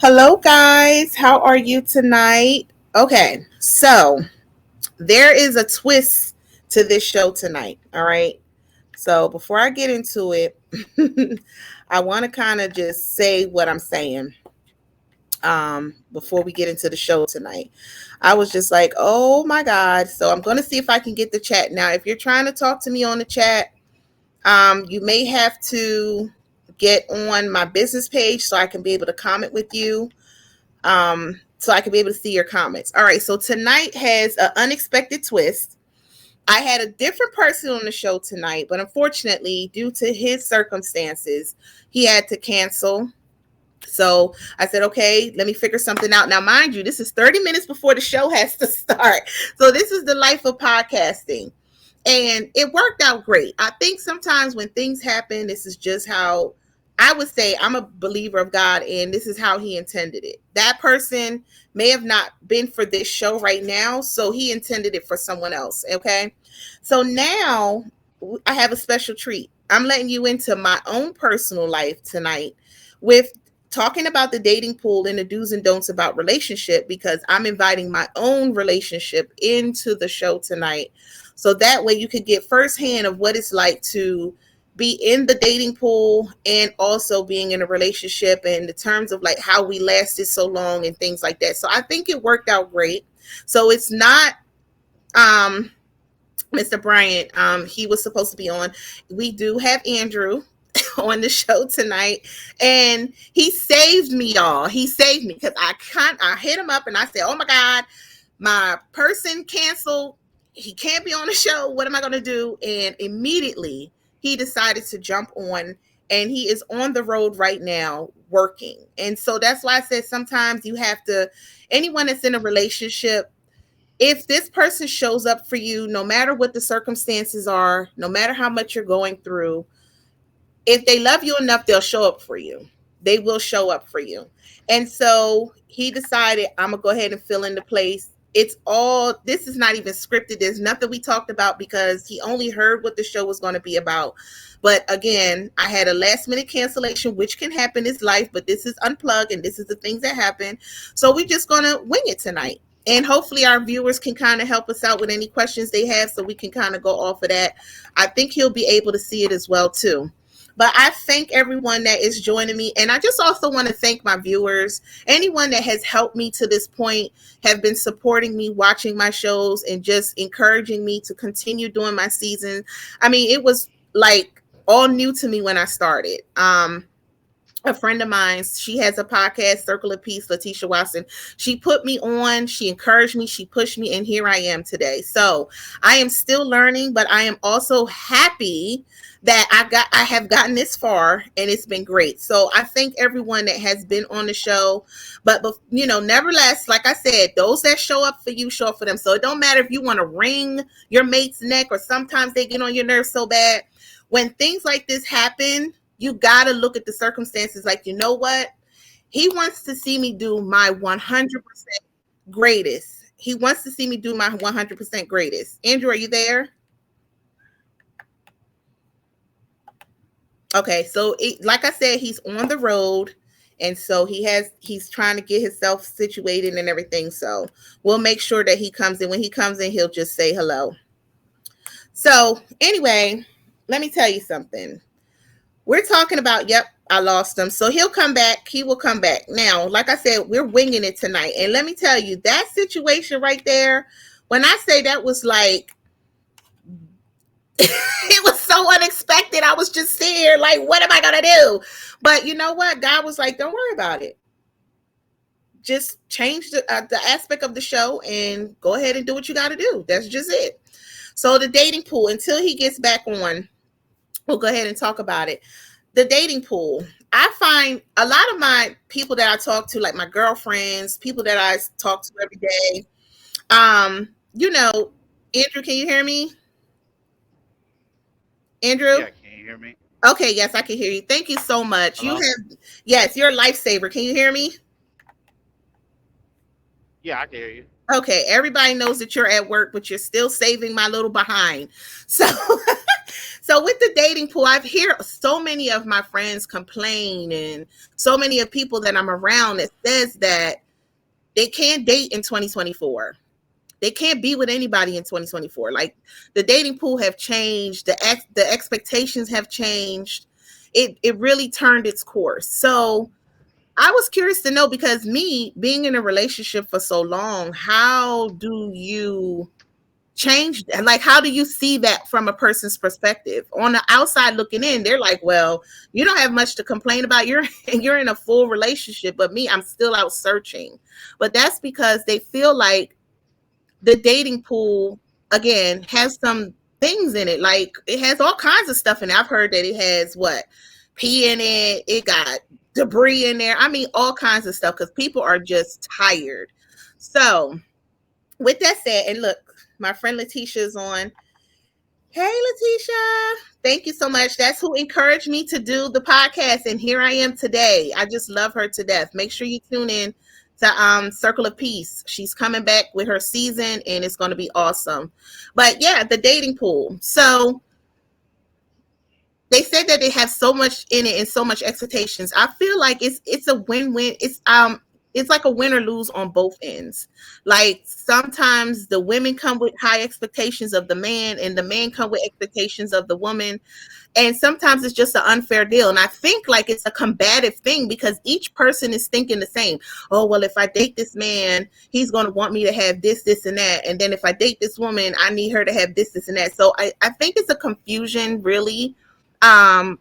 Hello, guys. How are you tonight? Okay, so there is a twist to this show tonight. All right. So before I get into it, I want to kind of just say what I'm saying before we get into the show tonight. I was just like, oh my God. So I'm going to see if I can get the chat. Now, if you're trying to talk to me on the chat, you may have to get on my business page so I can be able to comment with you. So I can be able to see your comments. All right, so tonight has an unexpected twist. I had a different person on the show tonight, but unfortunately, due to his circumstances, he had to cancel. So I said, okay, let me figure something out. Now, mind you, this is 30 minutes before the show has to start. So this is the life of podcasting. And it worked out great. I think sometimes when things happen, this is just how I would say I'm a believer of God, and this is how he intended it. That person may have not been for this show right now, so he intended it for someone else. Okay. So now I have a special treat. I'm letting you into my own personal life tonight with talking about the dating pool and the do's and don'ts about relationship, because I'm inviting my own relationship into the show tonight. So that way you could get firsthand of what it's like to be in the dating pool and also being in a relationship, and the terms of like how we lasted so long and things like that. So I think it worked out great. So it's not um Mr. Bryant. He was supposed to be on. We do have Andrew on the show tonight, and he saved me, y'all. He saved me because I hit him up and I said, oh my God, my person canceled. He can't be on the show. What am I going to do? And immediately he decided to jump on, and he is on the road right now working. And so that's why I said sometimes you have to, anyone that's in a relationship, if this person shows up for you, no matter what the circumstances are, no matter how much you're going through, if they love you enough, they'll show up for you. They will show up for you. And so he decided, I'm going to go ahead and fill in the place. It's all, this is not even scripted. There's nothing we talked about because he only heard what the show was going to be about. But again, I had a last minute cancellation, which can happen in life, but this is unplugged and this is the things that happen. So we're just going to wing it tonight. And hopefully our viewers can kind of help us out with any questions they have so we can kind of go off of that. I think he'll be able to see it as well too. But I thank everyone that is joining me. And I just also want to thank my viewers. Anyone that has helped me to this point, have been supporting me, watching my shows, and just encouraging me to continue doing my season. I mean, it was like all new to me when I started. A friend of mine, she has a podcast, Circle of Peace, Letitia Watson. She put me on, she encouraged me, she pushed me, and here I am today. So I am still learning, but I am also happy that I have gotten this far, and it's been great. So I thank everyone that has been on the show. But nevertheless, like I said, those that show up for you, show up for them. So it don't matter if you want to wring your mate's neck, or sometimes they get on your nerves so bad. When things like this happen, you got to look at the circumstances like, you know what? He wants to see me do my 100% greatest. He wants to see me do my 100% greatest. Andrew, are you there? Okay, so like I said, he's on the road, and so he's trying to get himself situated and everything. So we'll make sure that he comes in. When he comes in, he'll just say hello. So anyway, let me tell you something. We're talking about, yep, I lost him. So he'll come back. He will come back. Now, like I said, we're winging it tonight. And let me tell you, that situation right there, when I say that was like, it was so unexpected. I was just sitting here like, what am I going to do? But you know what? God was like, don't worry about it. Just change the aspect of the show and go ahead and do what you got to do. That's just it. So the dating pool, until he gets back on, we'll go ahead and talk about it. The dating pool. I find a lot of my people that I talk to, like my girlfriends, people that I talk to every day, Andrew, can you hear me? Andrew? Yeah, can you hear me? Okay, yes, I can hear you. Thank you so much. Hello? Yes, you're a lifesaver. Can you hear me? Yeah, I can hear you. Okay, everybody knows that you're at work, but you're still saving my little behind. So So with the dating pool, I've heard so many of my friends complain, and so many of people that I'm around that says that they can't date in 2024. They can't be with anybody in 2024. Like the dating pool have changed, the expectations have changed. It really turned its course. So I was curious to know, because me being in a relationship for so long, how do you change, like how do you see that from a person's perspective? On the outside looking in, they're like, well, you don't have much to complain about, you're in a full relationship, but me, I'm still out searching. But that's because they feel like the dating pool, again, has some things in it. Like it has all kinds of stuff in it. I've heard that it has what, pee in it, it got debris in there, I mean all kinds of stuff, because people are just tired. So with that said, and look, my friend Letitia's on. Hey, Letitia. Thank you so much. That's who encouraged me to do the podcast. And here I am today. I just love her to death. Make sure you tune in to Circle of Peace. She's coming back with her season and it's going to be awesome. But yeah, the dating pool. So they said that they have so much in it and so much expectations. I feel like it's a win-win. It's like a win or lose on both ends. Like sometimes the women come with high expectations of the man and the man come with expectations of the woman. And sometimes it's just an unfair deal. And I think like it's a combative thing because each person is thinking the same. Oh, well, if I date this man, he's going to want me to have this, this, and that. And then if I date this woman, I need her to have this, this, and that. So I think it's a confusion really, um,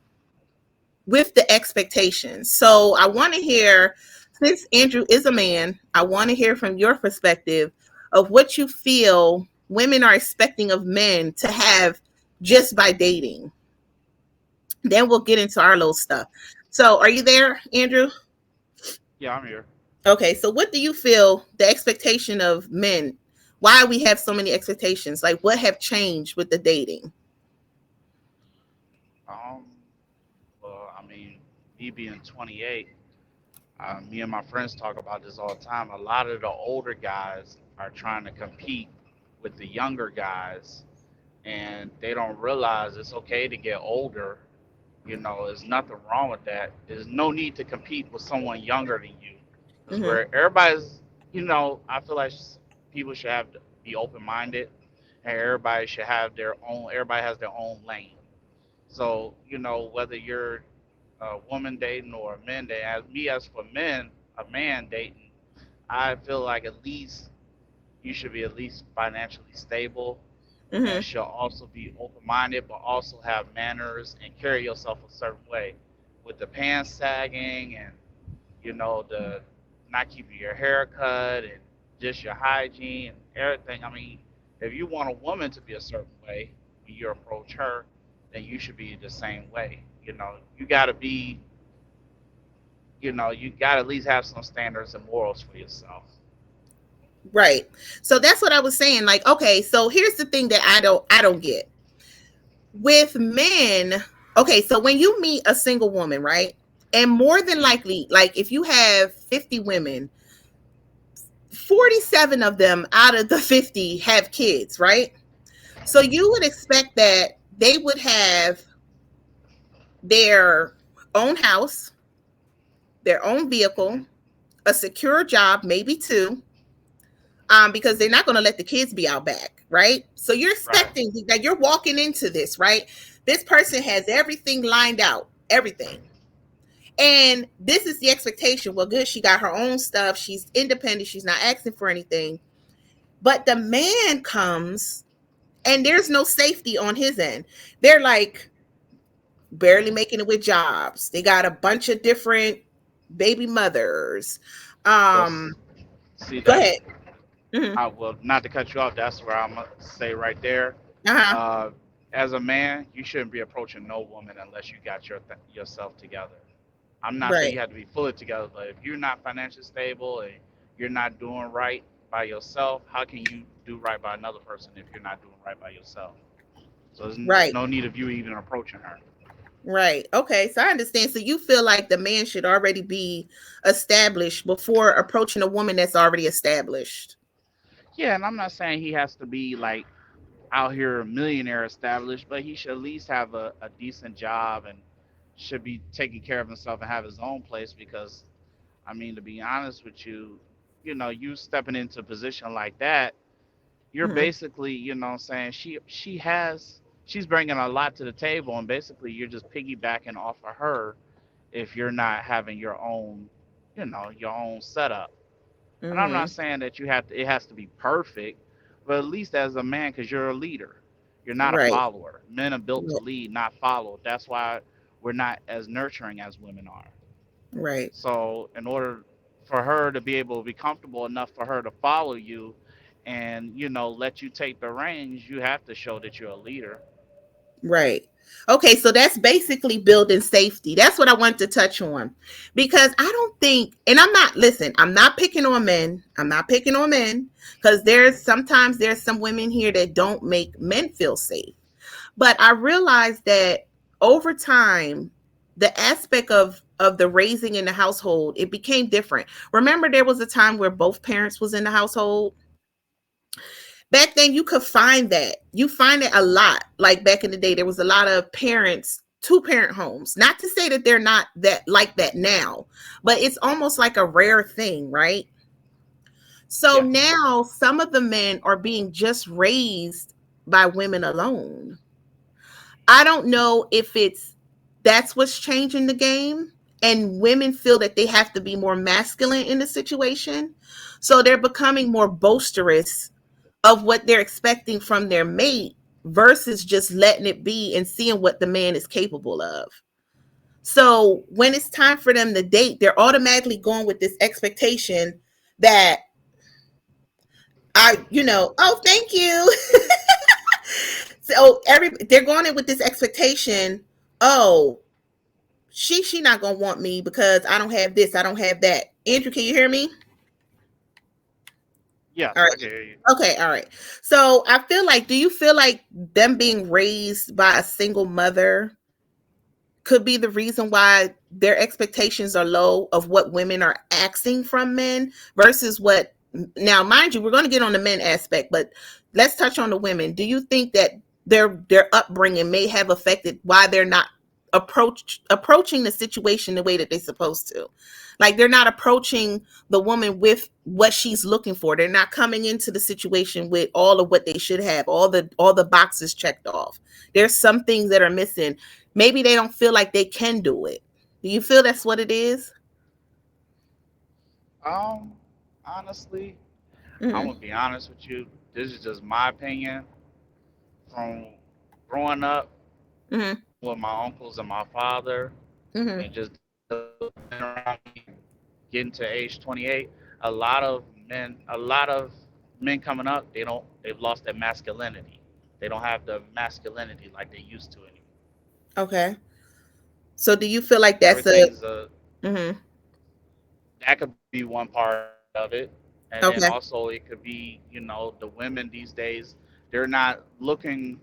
with the expectations. So I want to hear, since Andrew is a man, I want to hear from your perspective of what you feel women are expecting of men to have just by dating. Then we'll get into our little stuff. So are you there, Andrew? Yeah, I'm here. Okay, so what do you feel the expectation of men? Why we have so many expectations? Like what have changed with the dating? Um, well, I mean, me being 28, me and my friends talk about this all the time. A lot of the older guys are trying to compete with the younger guys, and they don't realize it's okay to get older. You know, there's nothing wrong with that. There's no need to compete with someone younger than you, because Mm-hmm. where everybody's, I feel like people should have to be open-minded, and everybody should have their own. Everybody has their own lane. So, whether you're a woman dating or a man dating, as for men, a man dating, I feel like at least you should be at least financially stable and Mm-hmm. should also be open minded, but also have manners and carry yourself a certain way with the pants sagging and, the not keeping your hair cut and just your hygiene and everything. I mean, if you want a woman to be a certain way when you approach her, then you should be the same way. You got to be, you got to at least have some standards and morals for yourself. Right. So that's what I was saying. Like, okay, so here's the thing that I don't get. With men, okay, so when you meet a single woman, right? And more than likely, like if you have 50 women, 47 of them out of the 50 have kids, right? So you would expect that they would have their own house, their own vehicle, a secure job, maybe two, because they're not going to let the kids be out back, right? So you're Right. expecting that you're walking into this, right? This person has everything lined out, everything. And this is the expectation. Well, good, she got her own stuff. She's independent. She's not asking for anything. But the man comes and there's no safety on his end. They're like barely making it with jobs. They got a bunch of different baby mothers. Well, Um, see, Go ahead. Mm-hmm. well, not to cut you off, that's where I'm going to say right there. Uh-huh. Uh, as a man, you shouldn't be approaching no woman unless you got yourself together. I'm not saying Right. you have to be fully together, but if you're not financially stable and you're not doing right by yourself, how can you do right by another person if you're not doing right by yourself? So there's Right. no need of you even approaching her. Right. Okay. So I understand. So you feel like the man should already be established before approaching a woman that's already established. Yeah, and I'm not saying he has to be like out here a millionaire established, but he should at least have a decent job and should be taking care of himself and have his own place. Because I mean, to be honest with you, you stepping into a position like that, you're Mhm. basically, what I'm saying, she's bringing a lot to the table, and basically you're just piggybacking off of her if you're not having your own setup. And I'm not Mhm. saying that it has to be perfect, but at least as a man, because you're a leader, you're not a Right. follower. Men are built to Right. lead, not follow. That's why we're not as nurturing as women are. Right. So, in order for her to be able to be comfortable enough for her to follow you and, let you take the reins, you have to show that you're a leader. Right. Okay, so that's basically building safety. That's what I want to touch on. Because I don't think, and I'm not picking on men. I'm not picking on men because there's some women here that don't make men feel safe. But I realized that over time, the aspect of the raising in the household, it became different. Remember there was a time where both parents was in the household? Back then you could find that. You find it a lot. Like back in the day, there was a lot of parents, two parent homes. Not to say that they're not that like that now, but it's almost like a rare thing, right? So Yes. now some of the men are being just raised by women alone. I don't know if that's what's changing the game, and women feel that they have to be more masculine in the situation. So they're becoming more boisterous of what they're expecting from their mate versus just letting it be and seeing what the man is capable of. So when it's time for them to date, they're automatically going with this expectation that oh, thank you. So they're going in with this expectation, oh, she not gonna want me because I don't have this, I don't have that. Andrew, can you hear me? All Yes, right. I can hear you. Okay, all right. So I feel like, do you feel like them being raised by a single mother could be the reason why their expectations are low of what women are asking from men versus what, now mind you, we're going to get on the men aspect, but let's touch on the women. Do you think that their upbringing may have affected why they're not approaching the situation the way that they're supposed to? Like they're not approaching the woman with what she's looking for. They're not coming into the situation with all of what they should have, all the boxes checked off. There's some things that are missing. Maybe they don't feel like they can do it. Do you feel that's what it is? Um, Honestly, I'm Mm-hmm. gonna be honest with you. This is just my opinion from growing up Mm-hmm. with my uncles and my father, Mm-hmm. and just around me, getting to age 28. A lot of men coming up, they've lost their masculinity. They don't have the masculinity like they used to anymore. Okay. So do you feel like that's a Everything's a mm-hmm. That could be one part of it, and then also Okay. it could be, the women these days, they're not looking.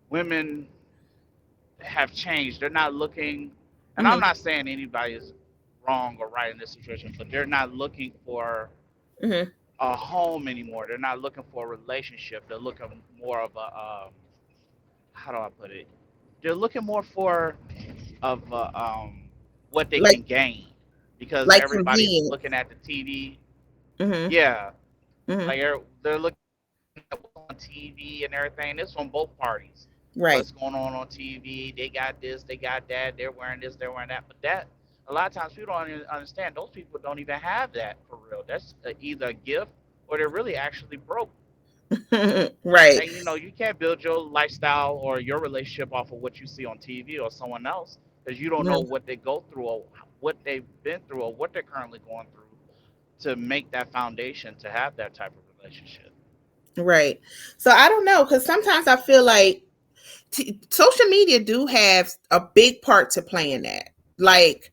Women have changed. They're not looking, and I'm Mm-hmm. not saying anybody is wrong or right in this situation, but they're not looking for Mm-hmm. a home anymore. They're not looking for a relationship. They're looking more of a, how do I put it? They're looking more for of what they Like can gain, because like everybody's looking convenience. at the TV. Mm-hmm. Yeah, Mm-hmm. like they're looking at what's on TV and everything. It's from both parties. Right. What's going on TV? They got this, they got that. They're wearing this, they're wearing that. But that, a lot of times people don't even understand. Those people don't even have that for real. That's either a gift or they're really actually broke. Right. And you can't build your lifestyle or your relationship off of what you see on TV or someone else, because you don't know Mm, what they go through or what they've been through or what they're currently going through to make that foundation to have that type of relationship. right. So I don't know, because sometimes I feel like social media do have a big part to play in that. Like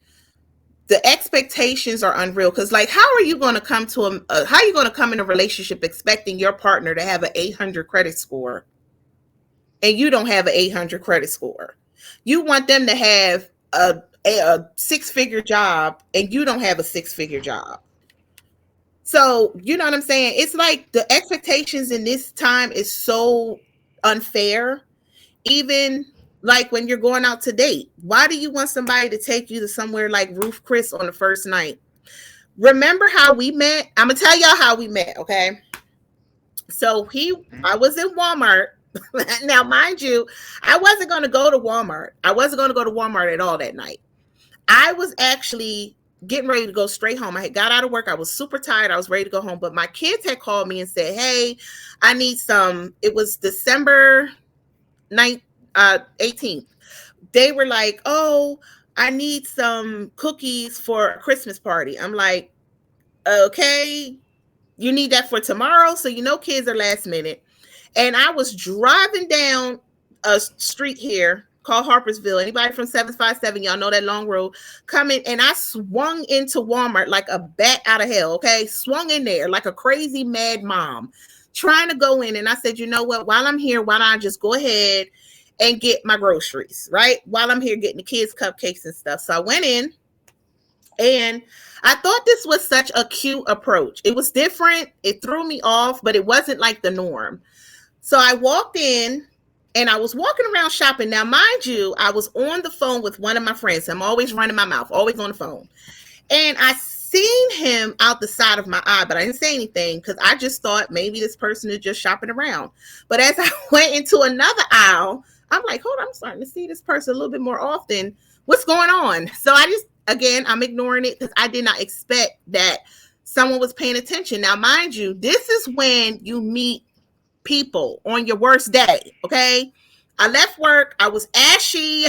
the expectations are unreal, because like how are you going to come to how are you going to come in a relationship expecting your partner to have an 800 credit score and you don't have an 800 credit score? You want them to have a six-figure job and you don't have a six-figure job. So, you know what I'm saying? It's like the expectations in this time is so unfair. Even like when you're going out to date, why do you want somebody to take you to somewhere like Roof Chris on the first night? Remember how we met? I'm gonna tell y'all how we met, okay? So Hmm. I was in Walmart. Now, mind you, I wasn't gonna go to Walmart. I wasn't gonna go to Walmart at all that night. I was actually getting ready to go straight home. I had got out of work. I was super tired. I was ready to go home. But my kids had called me and said, "Hey, I need some." It was December 9th, 18th. They were like, "Oh, I need some cookies for a Christmas party." I'm like, "Okay, you need that for tomorrow?" So, kids are last minute. And I was driving down a street here called Harpersville. Anybody from 757, y'all know that long road coming. And I swung into Walmart like a bat out of hell. Okay. Swung in there like a crazy mad mom trying to go in. And I said, you know what? While I'm here, why don't I just go ahead and get my groceries, right? While I'm here getting the kids cupcakes and stuff. So I went in and I thought this was such a cute approach. It was different. It threw me off, but it wasn't like the norm. So I walked in and I was walking around shopping. Now, mind you, I was on the phone with one of my friends. I'm always running my mouth, always on the phone. And I seen him out the side of my eye, but I didn't say anything because I just thought maybe this person is just shopping around. But as I went into another aisle, I'm like, hold on, I'm starting to see this person a little bit more often. What's going on? So I just, again, I'm ignoring it because I did not expect that someone was paying attention. Now, mind you, this is when you meet people on your worst day. Okay. I left work. I was ashy,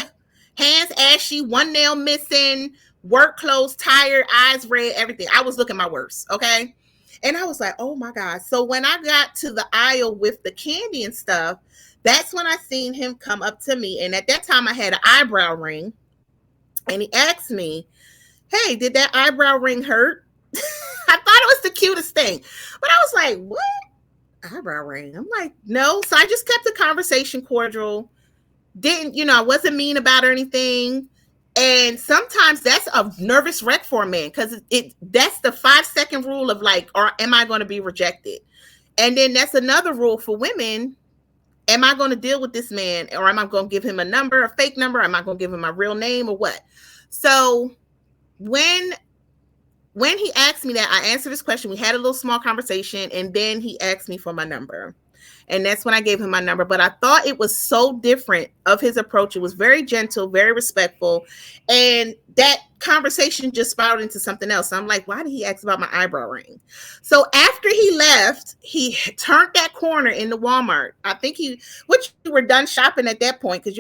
hands ashy, one nail missing, work clothes, tired, eyes red, everything. I was looking my worst. Okay. And I was like, oh my God. So when I got to the aisle with the candy and stuff, that's when I seen him come up to me. And at that time, I had an eyebrow ring. And he asked me, hey, did that eyebrow ring hurt? I thought it was the cutest thing. But I was like, what? Eyebrow ring. I'm like, no. So I just kept the conversation cordial. Didn't, I wasn't mean about or anything. And sometimes that's a nervous wreck for a man because that's the 5 second rule of like, or am I going to be rejected? And then that's another rule for women. Am I going to deal with this man or am I going to give him a number, a fake number? Am I going to give him my real name or what? So when he asked me that, I answered his question. We had a little small conversation, and then he asked me for my number. And that's when I gave him my number. But I thought it was so different of his approach. It was very gentle, very respectful. And that conversation just spiraled into something else. So I'm like, why did he ask about my eyebrow ring? So after he left, he turned that corner in the Walmart. I think which you were done shopping at that point because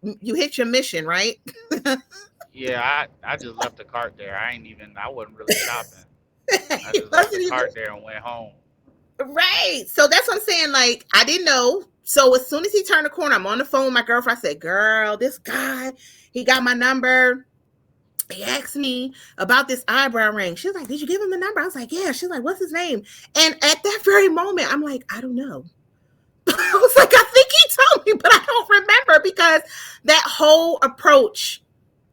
you hit your mission, right? Yeah, I just left the cart there. I wasn't really shopping. I He just left the wasn't even cart there and went home. right. So that's what I'm saying. Like, I didn't know. So as soon as he turned the corner, I'm on the phone with my girlfriend. I said, girl, this guy, he got my number. He asked me about this eyebrow ring. She's like, did you give him the number? I was like, yeah. She's like, what's his name? And at that very moment, I'm like, I don't know. I was like, I think he told me, but I don't remember because that whole approach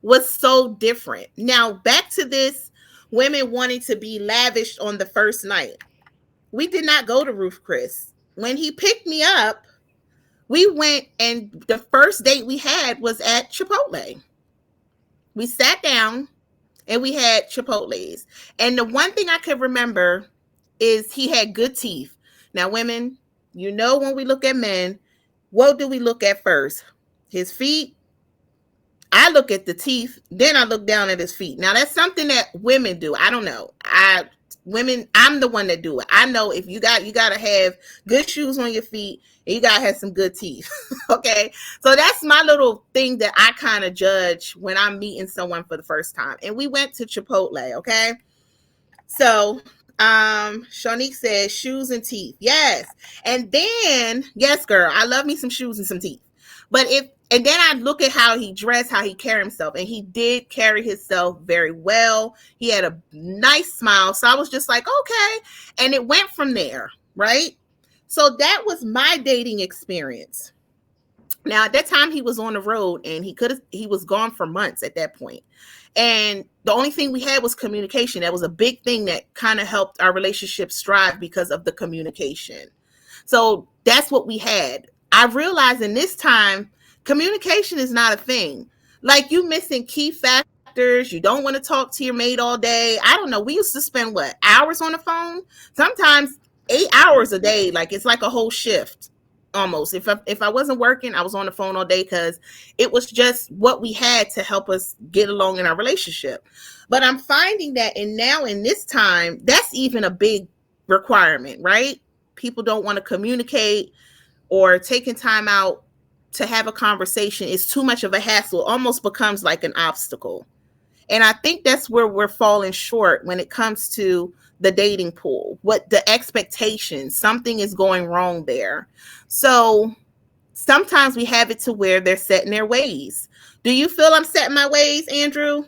was so different. Now, back to this women wanting to be lavished on the first night. We did not go to Roof Chris. When he picked me up, we went and the first date we had was at Chipotle. We sat down and we had Chipotle's. And the one thing I could remember is he had good teeth. Now, women, when we look at men, what do we look at first? His feet. I look at the teeth, then I look down at his feet. Now that's something that women do. I don't know. I'm the one that do it. I know if you gotta have good shoes on your feet and you gotta have some good teeth. Okay. So that's my little thing that I kind of judge when I'm meeting someone for the first time. And we went to Chipotle, okay? So Shanique says shoes and teeth. Yes. And then, yes, girl, I love me some shoes and some teeth. But and then I look at how he dressed, how he carried himself, and he did carry himself very well. He had a nice smile. So I was just like, okay. And it went from there, right? So that was my dating experience. Now at that time he was on the road and he was gone for months at that point. And the only thing we had was communication. That was a big thing that kind of helped our relationship strive because of the communication. So that's what we had. I realized in this time, communication is not a thing. Like you missing key factors. You don't want to talk to your mate all day. I don't know. We used to spend what, hours on the phone? Sometimes 8 hours a day. Like it's like a whole shift almost. If I wasn't working, I was on the phone all day because it was just what we had to help us get along in our relationship. But I'm finding that and now in this time, that's even a big requirement, right? People don't want to communicate or taking time out to have a conversation is too much of a hassle. It almost becomes like an obstacle. And I think that's where we're falling short when it comes to the dating pool. What the expectations, something is going wrong there. So sometimes we have it to where they're set in their ways. Do you feel I'm set in my ways, Andrew?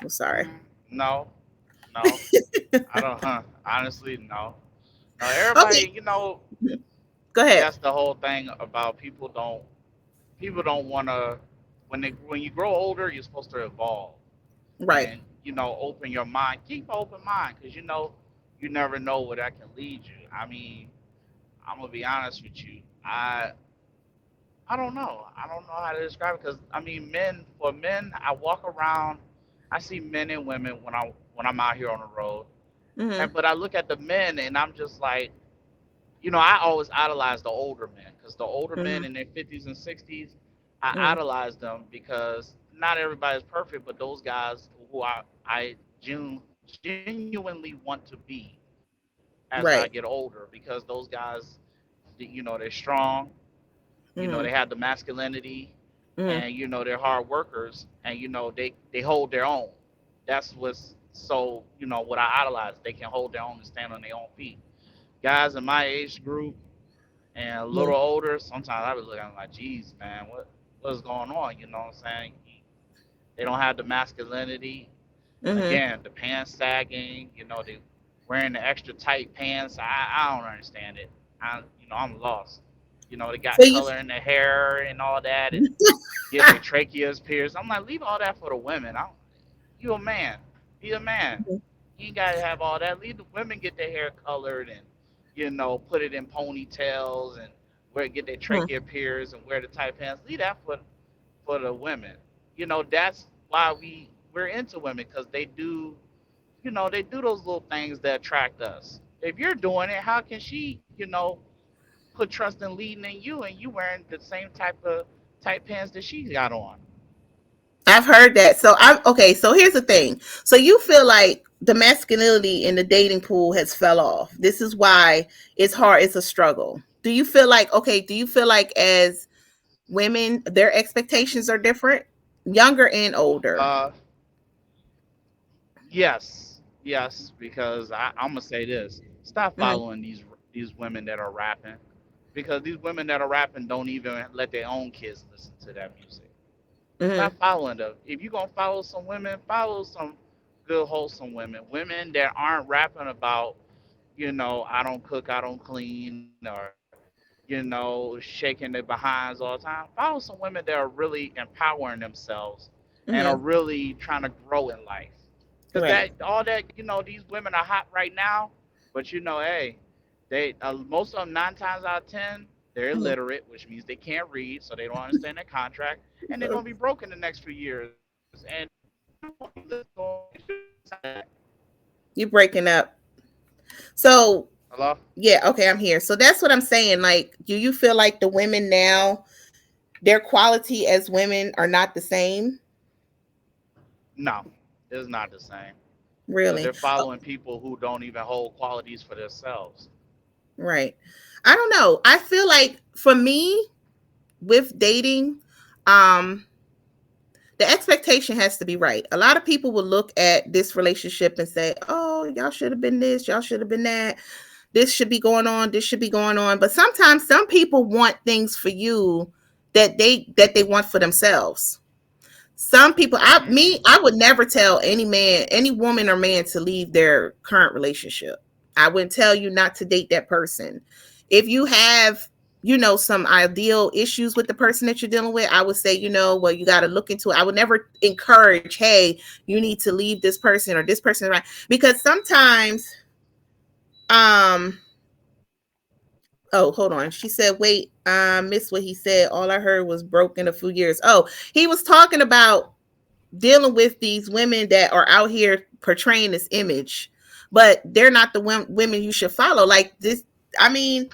I'm sorry. No, no, I don't. Huh? Honestly, no. No, Okay, everybody, go ahead. that's the whole thing about people don't want to. When you grow older, you're supposed to evolve Right. and open your mind. Keep an open mind because you never know where that can lead you. I mean, I'm gonna be honest with you. I don't know. I don't know how to describe it because I mean, for men, I walk around, I see men and women when I'm out here on the road, Mm-hmm. but I look at the men and I'm just like, I always idolize the older men because the older Mm-hmm. men in their 50s and 60s, I Mm-hmm. idolize them because not everybody's perfect, but those guys who I genuinely want to be as I get Right. older because those guys, they're strong, Mm-hmm. they have the masculinity, Mm-hmm. and they're hard workers, and they hold their own. That's what's so what I idolize. They can hold their own and stand on their own feet. Guys in my age group and a little older, sometimes I was looking like, geez, man, what's going on? You know what I'm saying? They don't have the masculinity. Mm-hmm. Again, the pants sagging. They wearing the extra tight pants. I don't understand it. I'm lost. They So got you color in their hair and all that, and get their tracheas pierced. I'm like, leave all that for the women. You a man. Be a man. You ain't gotta have all that. Leave the women get their hair colored and put it in ponytails and get their trachea pierced and wear the tight pants. Leave that for the women. That's why we're into women because they do those little things that attract us. If you're doing it, how can she, put trust in leading in you and you wearing the same type of tight pants that she got on? I've heard that. So I'm okay. So here's the thing. So you feel like the masculinity in the dating pool has fell off. This is why it's hard. It's a struggle. Do you feel like okay? Do you feel like as women, their expectations are different, younger and older? Uh, yes, yes, because I'm gonna say this: stop Mm-hmm. following these women that are rapping, because these women that are rapping don't even let their own kids listen to that music. Mm-hmm. Stop following them. If you're gonna follow some women, follow some good, wholesome women. Women that aren't rapping about, I don't cook, I don't clean, or shaking their behinds all the time. Follow some women that are really empowering themselves and are Mm-hmm. really trying to grow in life. Because Right. these women are hot right now, but hey, they most of them 9 times out of 10 they're Mm-hmm. illiterate, which means they can't read, so they don't understand their contract, and they're gonna be broke in the next few years. And You're breaking up. So hello? yeah, okay, I'm here. So that's what I'm saying. Like, do you feel like the women now, their quality as women are not the same? No, it's not the same because Really? they're following people who don't even hold qualities for themselves. Right. I don't know. I feel like for me with dating, um, the expectation has to be right. A lot of people will look at this relationship and say, "Oh, y'all should have been this, y'all should have been that. This should be going on, this should be going on." But sometimes some people want things for you that they want for themselves. Some people, Hmm. I would never tell any man, any woman or man to leave their current relationship. I wouldn't tell you not to date that person. If you have some ideal issues with the person that you're dealing with, I would say, well, you got to look into it. I would never encourage, hey, you need to leave this person or this person, right? Because sometimes, oh, hold on. She said, wait, I missed what he said. All I heard was broke in a few years. Oh, he was talking about dealing with these women that are out here portraying this image, but they're not the women you should follow. Like this, I mean,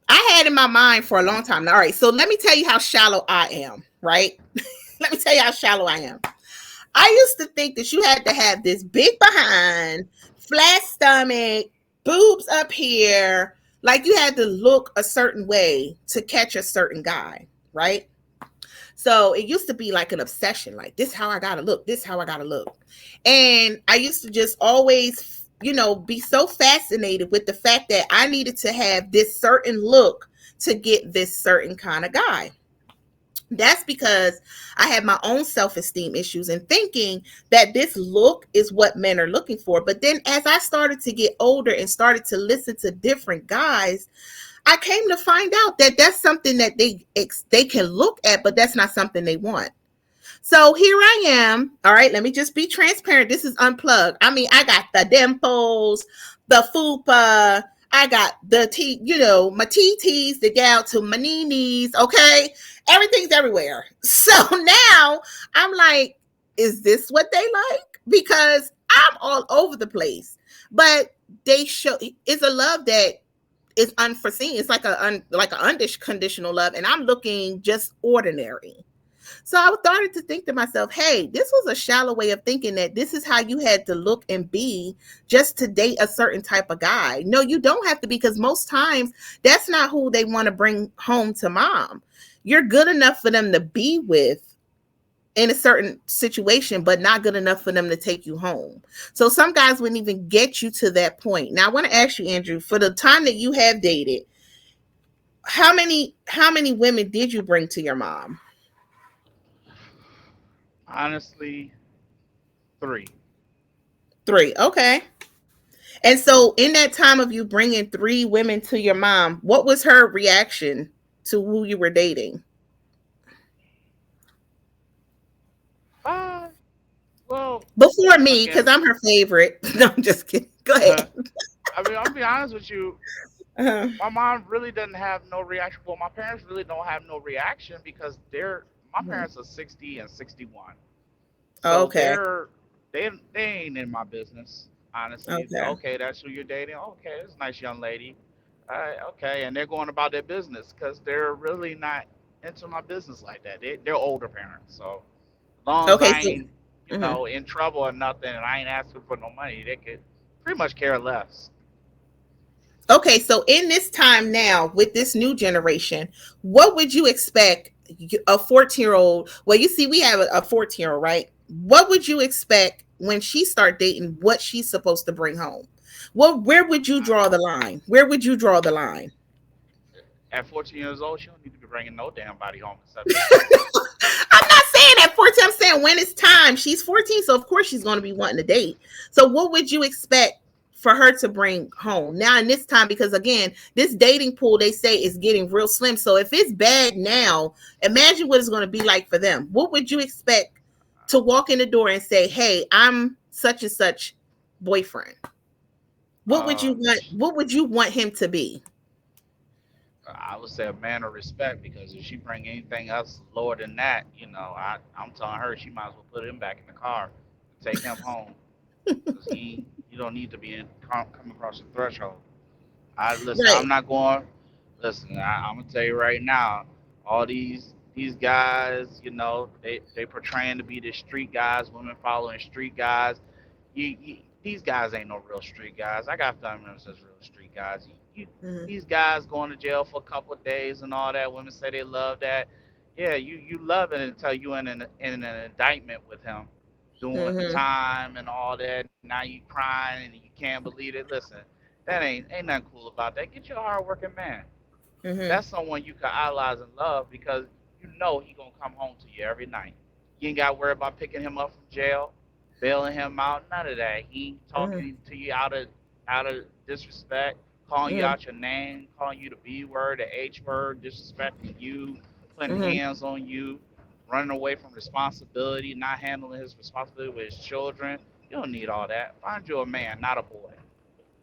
I had in my mind for a long time. All right, so let me tell you how shallow I am, right? Let me tell you how shallow I am. I used to think that you had to have this big behind, flat stomach, boobs up here. Like you had to look a certain way to catch a certain guy, right? So it used to be like an obsession, like this how I gotta look, this how I gotta look. And I used to just always, be so fascinated with the fact that I needed to have this certain look to get this certain kind of guy. That's because I had my own self-esteem issues and thinking that this look is what men are looking for. But then as I started to get older and started to listen to different guys, I came to find out that that's something that they can look at, but that's not something they want. So here I am. All right, let me just be transparent. This is unplugged. I mean, I got the dimples, the fupa. I got the T, my TTs, the gal to my knees. Okay, everything's everywhere. So now I'm like, is this what they like? Because I'm all over the place. But they show it's a love that is unforeseen. It's like like an unconditional love, and I'm looking just ordinary. So I started to think to myself, hey, this was a shallow way of thinking that this is how you had to look and be just to date a certain type of guy. No, you don't have to, because most times that's not who they want to bring home to mom. You're good enough for them to be with in a certain situation, but not good enough for them to take you home. So some guys wouldn't even get you to that point. Now I want to ask you, Andrew, for the time that you have dated, how many women did you bring to your mom? Honestly, 3. 3. Okay. And so in that time of you bringing 3 women to your mom, what was her reaction to who you were dating? Uh, well, Before me, because again, I'm her favorite. No, I'm just kidding. Go ahead. I mean, I'll be honest with you. Uh-huh. My mom really doesn't have no reaction. Well, my parents really don't have no reaction because my Mhm. parents are 60 and 61. So Okay. they ain't in my business. Honestly, Okay. okay, that's who you're dating. Okay, that's a nice young lady. Okay, and they're going about their business because they're really not into my business like that. They're older parents, so as long as Okay. I So, ain't mhm. in trouble or nothing, and I ain't asking for no money, they could pretty much care less. Okay. So in this time now with this new generation, what would you expect a 14-year-old? Well, you see, we have a 14-year-old, right? What would you expect when she start dating? What she's supposed to bring home? Well, where would you draw the line? Where would you draw the line? At 14 years old, she don't need to be bringing no damn body home except me. I'm not saying at 14. I'm saying when it's time. She's 14, so of course she's going to be wanting to date. So what would you expect for her to bring home now in this time? Because again, this dating pool they say is getting real slim. So if it's bad now, imagine what it's going to be like for them. What would you expect to walk in the door and say, "Hey, I'm such and such boyfriend"? What would you Uh, want? What would you want him to be? I would say a man of respect because if she bring anything else lower than that, I'm telling her she might as well put him back in the car and take him home because you don't need to be come across the threshold. I listen. I'm Right. not going. Listen, I'm gonna tell you right now. All these guys, they portraying to be the street guys. Women following street guys. These guys ain't no real street guys. I got family members that's real street guys. Mm-hmm. These guys going to jail for a couple of days and all that. Women say they love that. Yeah, you love it until you in an indictment with him, doing Mm-hmm. time and all that. Now you crying and you can't believe it. Listen, that ain't nothing cool about that. Get you a hardworking man. Mm-hmm. That's someone you can idolize and love because you know he gonna come home to you every night. You ain't got to worry about picking him up from jail, bailing him out. None of that. He ain't Mm-hmm. talking to you out of disrespect calling you Mm-hmm. out your name, calling you the B word, the H word, disrespecting you, putting Mm-hmm. hands on you, running away from responsibility, not handling his responsibility with his children. You don't need all that. Find you a man, not a boy.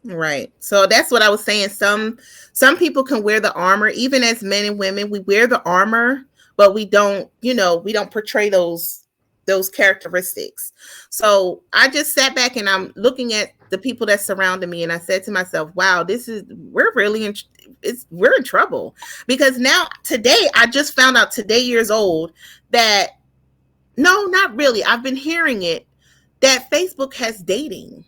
Right. So that's what I was saying. Some people can wear the armor, even as men and women, we wear the armor, but we don't, we don't portray those characteristics. So I just sat back and I'm looking at the people that surrounded me and I said to myself, wow, we're really we're in trouble. Because now today I just found out today years old that no, not really. I've been hearing it that Facebook has dating.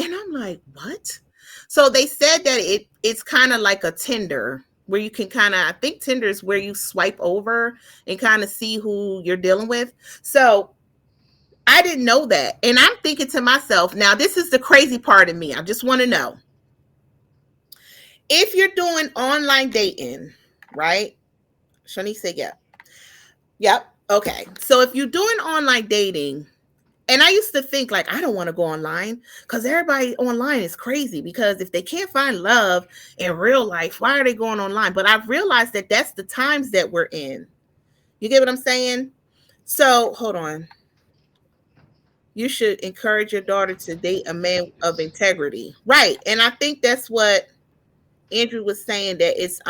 And I'm like, what? So they said that it's kind of like a Tinder where you can kind of, I think Tinder is where you swipe over and kind of see who you're dealing with. So I didn't know that. And I'm thinking to myself, now this is the crazy part of me. I just want to know if you're doing online dating, right? Shani said, yeah. Yep. Okay. So if you're doing online dating, and I used to think like I don't want to go online because everybody online is crazy because if they can't find love in real life, why are they going online? But I've realized that that's the times that we're in. You get what I'm saying? So hold on. You should encourage your daughter to date a man of integrity. Right. And I think that's what Andrew was saying, that it's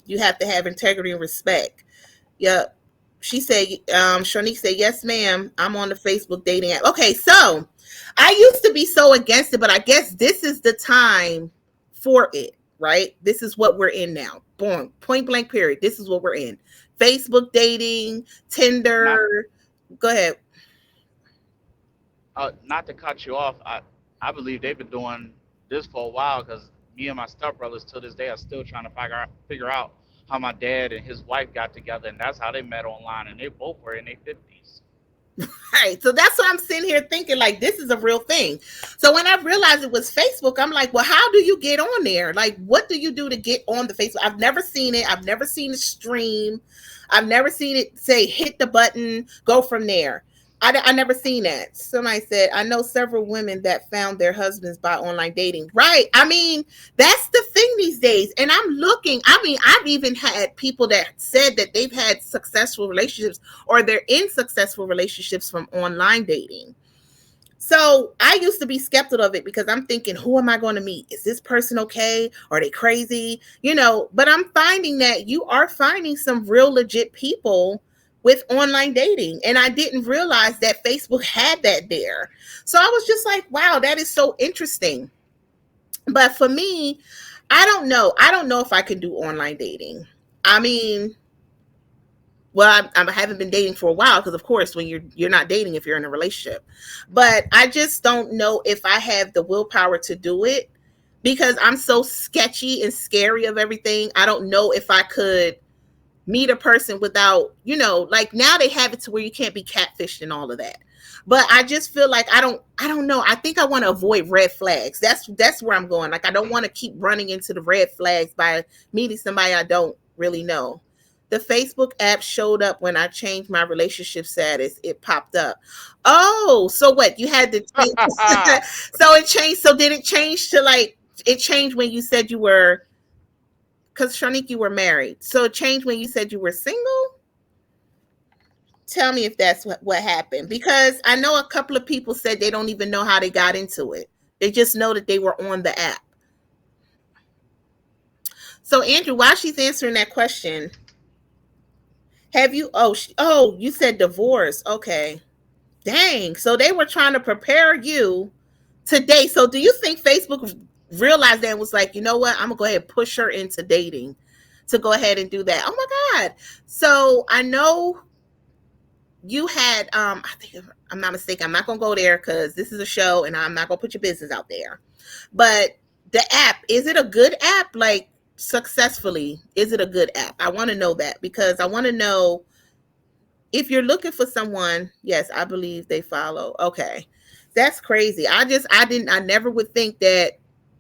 you have to have integrity and respect. Yep. She said, Shanique said, yes, ma'am. I'm on the Facebook dating app. Okay, so I used to be so against it, but I guess this is the time for it, right? This is what we're in now. Boom, point blank, period. This is what we're in. Facebook dating, Not Tinder. Go ahead. not to cut you off. I believe they've been doing this for a while because me and my stepbrothers to this day are still trying to figure out how my dad and his wife got together, and that's how they met online, and they both were in their 50s. Right. So that's what I'm sitting here thinking, like, this is a real thing. So when I realized it was Facebook, I'm like, well, how do you get on there? Like, what do you do to get on the Facebook? I've never seen it. I've never seen it stream. I've never seen it say, hit the button, go from there. I never seen that. Somebody said, I know several women that found their husbands by online dating. Right. I mean, that's the thing these days. And I'm looking, I mean, I've even had people that said that they've had successful relationships or they're in successful relationships from online dating. So I used to be skeptical of it because I'm thinking, who am I going to meet? Is this person okay? Are they crazy? But I'm finding that you are finding some real legit people with online dating. And I didn't realize that Facebook had that there. So I was just like, wow, that is so interesting. But for me, I don't know. I don't know if I can do online dating. I mean, well, I haven't been dating for a while because, of course, when you're not dating if you're in a relationship. But I just don't know if I have the willpower to do it because I'm so sketchy and scary of everything. I don't know if I could meet a person without, like now they have it to where you can't be catfished and all of that. But I just feel like I don't know. I think I want to avoid red flags. That's where I'm going. Like I don't want to keep running into the red flags by meeting somebody I don't really know. The Facebook app showed up when I changed my relationship status. It popped up. Oh, so what? You had to change. So it changed. So did it change to like, it changed when you said you were, because Shanique, you were married. So it changed when you said you were single? Tell me if that's what happened. Because I know a couple of people said they don't even know how they got into it. They just know that they were on the app. So Andrew, while she's answering that question, have you, you said divorce. Okay. Dang. So they were trying to prepare you today. So do you think Facebook realized that and was like, you know what? I'm gonna go ahead and push her into dating to go ahead and do that. Oh my God. So I know you had I think if I'm not mistaken, I'm not gonna go there because this is a show and I'm not gonna put your business out there. But the app, is it a good app? Like successfully, is it a good app? I want to know that because I want to know if you're looking for someone. Yes, I believe they follow. Okay. That's crazy. I never would think that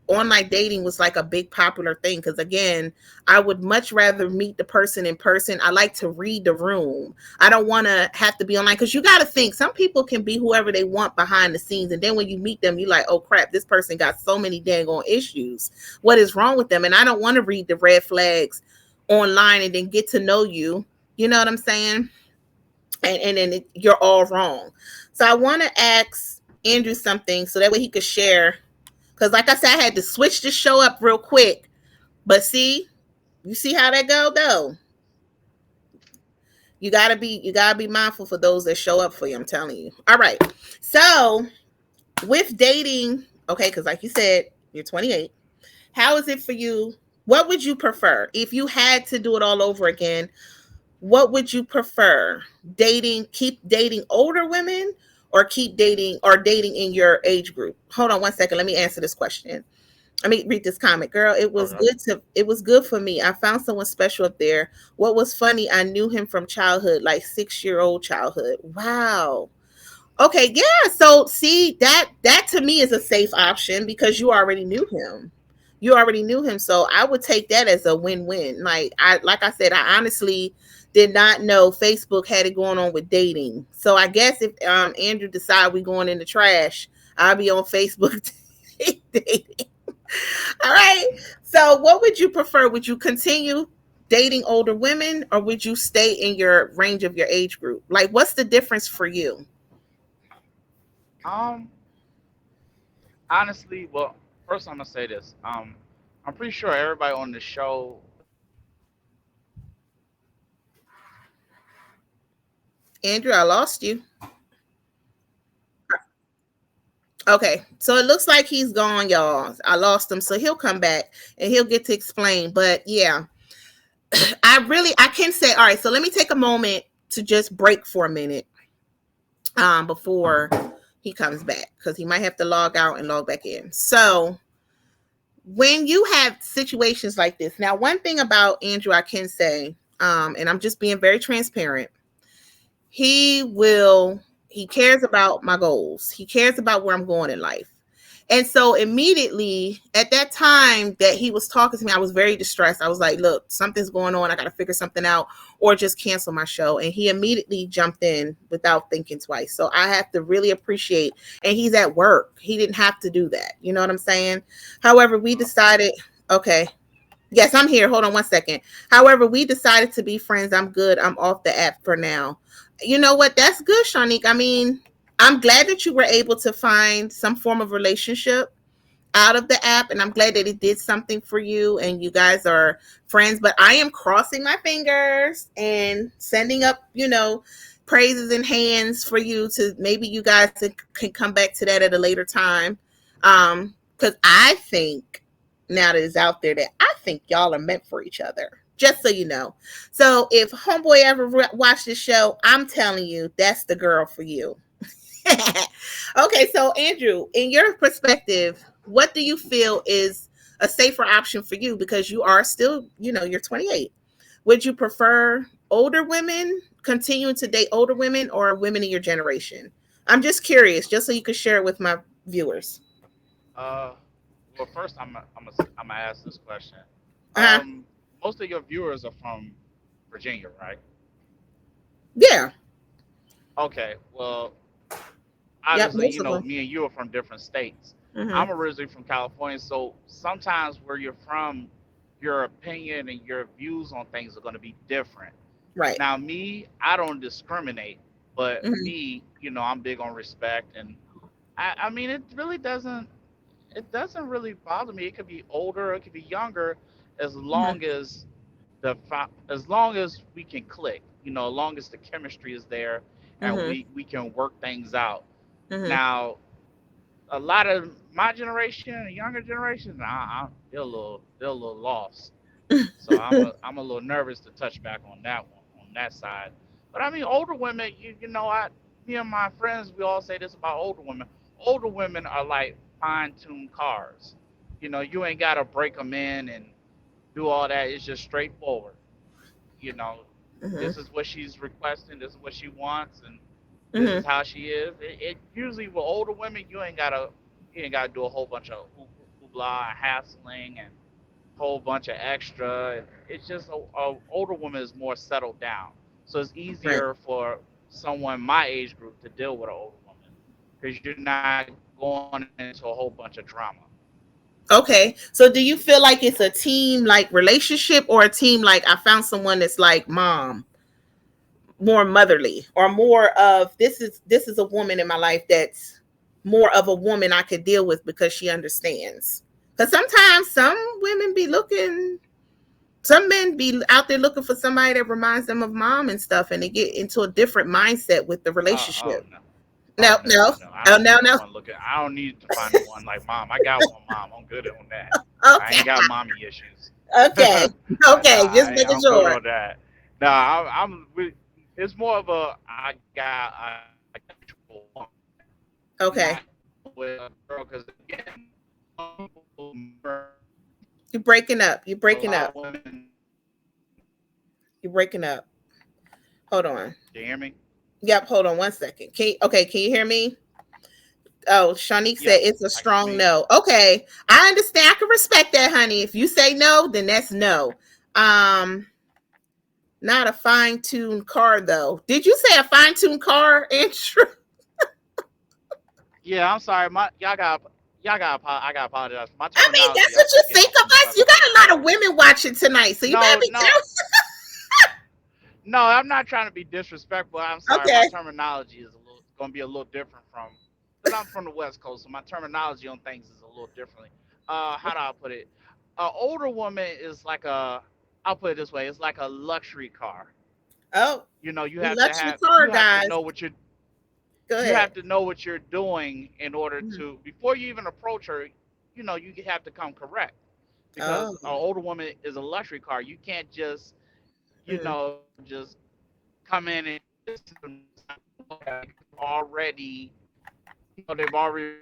online dating was like a big popular thing, because again, I would much rather meet the person in person. I like to read the room. I don't want to have to be online, because you got to think some people can be whoever they want behind the scenes, and then when you meet them, you're like, oh crap, this person got so many dang on issues. What is wrong with them? And I don't want to read the red flags online and then get to know you. You know what I'm saying? And then you're all wrong. So I want to ask Andrew something so that way he could share. Because like I said, I had to switch the show up real quick. But see, you see how that go though. You gotta be mindful for those that show up for you. I'm telling you. All right. So with dating, okay, because like you said, you're 28. How is it for you? What would you prefer if you had to do it all over again? What would you prefer? Keep dating older women, or keep dating or dating in your age group? Hold on one second. Let me answer this question. Let me read this comment. Girl, Okay. it was good for me. I found someone special up there. What was funny, I knew him from childhood, like 6-year-old childhood. Wow. Okay, yeah. So see, that to me is a safe option because you already knew him. You already knew him. So I would take that as a win-win. Like I said, I honestly did not know Facebook had it going on with dating. So I guess if Andrew decide we going in the trash, I'll be on Facebook dating. All right. So what would you prefer? Would you continue dating older women, or would you stay in your range of your age group? Like what's the difference for you? Um, Honestly, well, first I'm gonna say this. I'm pretty sure everybody on the show Andrew, I lost you. Okay, so it looks like he's gone, y'all. I lost him, so he'll come back and he'll get to explain. But yeah, I can say, all right. So let me take a moment to just break for a minute, before he comes back, because he might have to log out and log back in. So when you have situations like this, now one thing about Andrew I can say, and I'm just being very transparent, he cares about my goals. He cares about where I'm going in life. And so immediately at that time that he was talking to me, I was very distressed. I was like, look, something's going on. I got to figure something out or just cancel my show. And he immediately jumped in without thinking twice. So I have to really appreciate, and he's at work. He didn't have to do that. You know what I'm saying? However, we decided, okay, yes, I'm here. Hold on one second. However, we decided to be friends. I'm good. I'm off the app for now. You know what? That's good, Shanique. I mean, I'm glad that you were able to find some form of relationship out of the app, and I'm glad that it did something for you and you guys are friends. But I am crossing my fingers and sending up, praises and hands for you to maybe you guys can come back to that at a later time. Because I think now that it's out there that I think y'all are meant for each other. Just so you know. So if homeboy ever watched this show, I'm telling you, that's the girl for you. Okay, so Andrew, in your perspective, what do you feel is a safer option for you? Because you are still, you're 28. Would you prefer older women, continuing to date older women, or women in your generation? I'm just curious, just so you could share it with my viewers. Uh, well, first I'm gonna ask this question. Uh huh. Most of your viewers are from Virginia, right? Yeah. Okay. Well, Yep. obviously, Most of them. me and you are from different states. Mm-hmm. I'm originally from California, so sometimes where you're from, your opinion and your views on things are going to be different. Right. Now, me, I don't discriminate, but Mm-hmm. me, I'm big on respect, and I mean, it doesn't really bother me. It could be older, it could be younger, as Mm-hmm. long as as long as we can click, as long as the chemistry is there, and Mm-hmm. we can work things out. Mm-hmm. Now, a lot of my generation, and younger generation, they're a little lost. So I'm a little nervous to touch back on that one, on that side. But I mean, older women, me and my friends, we all say this about older women. Older women are like fine-tuned cars. You ain't gotta break them in and do all that. It's just straightforward. You know, Mm-hmm. this is what she's requesting. This is what she wants, and this is Mm-hmm. how she is. It usually with older women, you ain't gotta do a whole bunch of blah, hassling and whole bunch of extra. It's just a older woman is more settled down, so it's Right. easier for someone my age group to deal with an older woman because you're not going into a whole bunch of drama. Okay. So do you feel like it's a team like relationship or a team like I found someone that's like mom, more motherly, or more of this is a woman in my life that's more of a woman I could deal with because she understands. Because sometimes some men be out there looking for somebody that reminds them of mom and stuff, and they get into a different mindset with the Oh relationship. no. Oh No, no, no, no. I oh don't no, need no no. one looking. I don't need to find no one like mom. I got one mom. I'm good on that. I Okay, ain't got mommy issues. okay, Nah, okay. Just making I'm good sure. on that. Nah, I'm. It's more of a I got an actual woman. I'm not Okay, with a girl because again, some people you're breaking up. You're a breaking lot of up. women. You're breaking up. Hold on. Can you hear me? Yep. Hold on 1 second. Okay. Can you hear me? Oh, Shanique said Yes, it's a I can hear strong you. no. Okay, I understand. I can respect that, honey. If you say no, then that's no. Um, Not a fine-tuned car though. Did you say a fine-tuned car, Andrew? Yeah, I'm sorry. I got to apologize. My I mean, terminology, that's I what you keep getting think all of mixed us. up You because I'm got a lot of sorry. women watching tonight, so you better No, be no, careful. no. I'm not trying to be disrespectful. I'm sorry. My Okay. terminology is going to be a little different from because I'm from the West Coast, so my terminology on things is a little differently. How do I put it? An older woman is like a. I'll put it this way. It's like a luxury car. Oh, You know, we luxury car you have to guys. know what you're Go you ahead. have to know what you're doing in order Mhm. to before you even approach her. You know, you have to come correct because Oh. an older woman is a luxury car. You can't just Mm. just come in and already they've already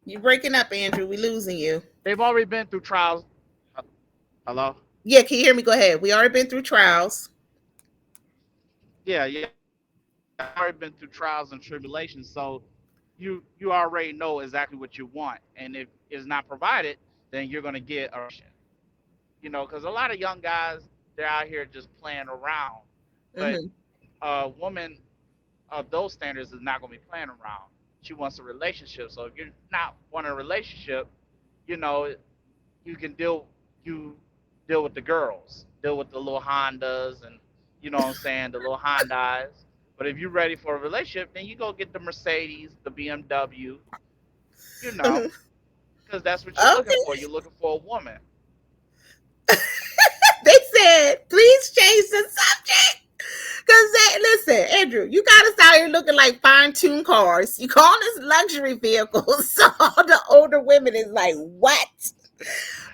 You're breaking up, Andrew. We losing you. they've already been through trials. Hello. Yeah, can you hear me? Go ahead. We already been through trials. Yeah, yeah. I've already been through trials and tribulations, so you already know exactly what you want, and if it's not provided, then you're gonna get a because a lot of young guys they're out here just playing around, but Hmm. a woman of those standards is not gonna be playing around. She wants a relationship. So if you're not wanting a relationship, you know you can you deal with the girls, deal with the little Hondas and what I'm saying, the little Hondas. But if you're ready for a relationship, then you go get the Mercedes, the BMW, you know, Okay. because that's what you're looking for. You're looking for a woman. They said, please change the subject. Because listen, Andrew, you got us out here looking like fine-tuned cars. You call us luxury vehicles. So all the older women is like, what?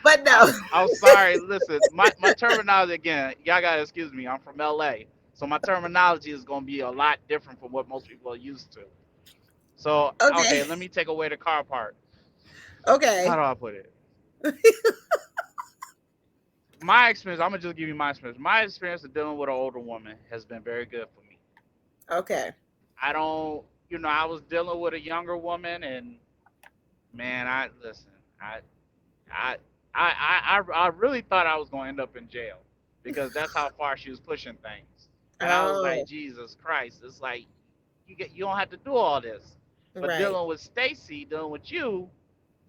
But no. I'm sorry. Listen, my terminology again. Y'all gotta excuse me. I'm from LA, so my terminology is gonna be a lot different from what most people are used to. So Okay. okay, let me take away the car part. How Okay. do I put it? My experience. I'm gonna just give you my experience. My experience of dealing with an older woman has been very good for me. Okay. I don't. I was dealing with a younger woman, and man, I listen. I I I really thought I was gonna end up in jail because that's how far she was pushing things. And I was like, Oh, Jesus Christ, it's like you don't have to do all this. But right. dealing with Stacy, dealing with you,